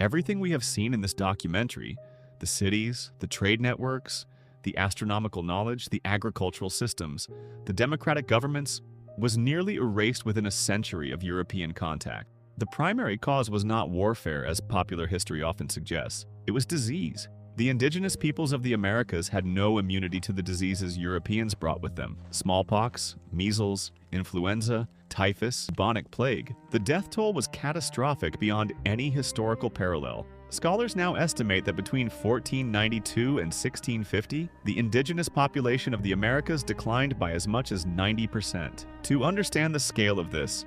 Everything we have seen in this documentary, the cities, the trade networks, the astronomical knowledge, the agricultural systems, the democratic governments, was nearly erased within a century of European contact. The primary cause was not warfare, as popular history often suggests. It was disease. The indigenous peoples of the Americas had no immunity to the diseases Europeans brought with them. Smallpox, measles, influenza, typhus, bubonic plague. The death toll was catastrophic beyond any historical parallel. Scholars now estimate that between 1492 and 1650, the indigenous population of the Americas declined by as much as 90%. To understand the scale of this,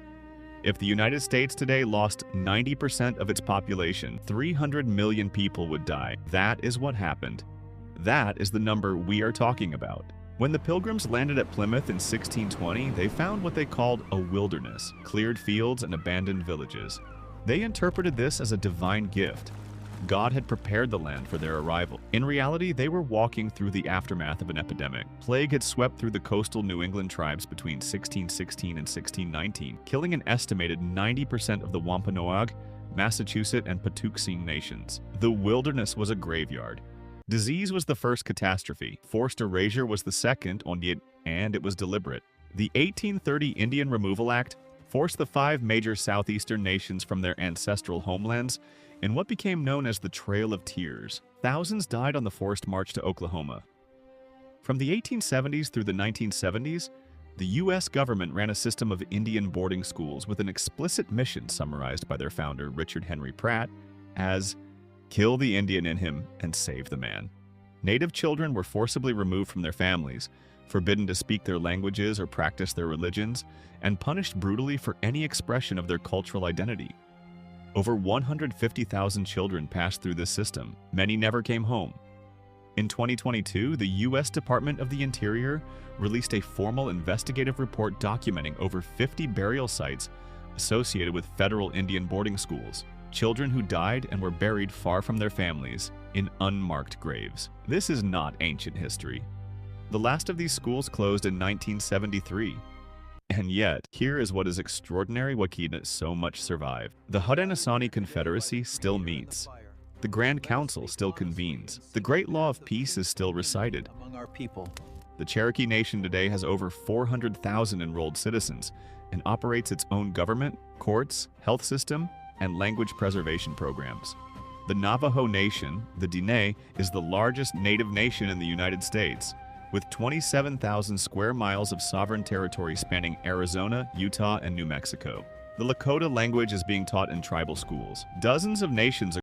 if the United States today lost 90% of its population, 300 million people would die. That is what happened. That is the number we are talking about. When the Pilgrims landed at Plymouth in 1620, they found what they called a wilderness, cleared fields and abandoned villages. They interpreted this as a divine gift. God had prepared the land for their arrival. In reality, they were walking through the aftermath of an epidemic. Plague had swept through the coastal New England tribes between 1616 and 1619, killing an estimated 90% of the Wampanoag, Massachusetts, and Patuxent nations. The wilderness was a graveyard. Disease was the first catastrophe. Forced erasure was the second, and it was deliberate. The 1830 Indian Removal Act forced the 5 major southeastern nations from their ancestral homelands in what became known as the Trail of Tears. Thousands died on the forced march to Oklahoma. From the 1870s through the 1970s, the U.S. government ran a system of Indian boarding schools with an explicit mission summarized by their founder, Richard Henry Pratt, as "Kill the Indian in him and save the man." Native children were forcibly removed from their families, forbidden to speak their languages or practice their religions, and punished brutally for any expression of their cultural identity. Over 150,000 children passed through this system. Many never came home. In 2022, the U.S. Department of the Interior released a formal investigative report documenting over 50 burial sites associated with federal Indian boarding schools. Children who died and were buried far from their families in unmarked graves. This is not ancient history. The last of these schools closed in 1973. And yet, here is what is extraordinary, what can so much survive. The Haudenosaunee Confederacy still meets. The Grand Council still convenes. The Great Law of Peace is still recited. Among our people. The Cherokee Nation today has over 400,000 enrolled citizens and operates its own government, courts, health system, and language preservation programs. The Navajo Nation, the Diné, is the largest native nation in the United States, with 27,000 square miles of sovereign territory spanning Arizona, Utah, and New Mexico. The Lakota language is being taught in tribal schools. Dozens of nations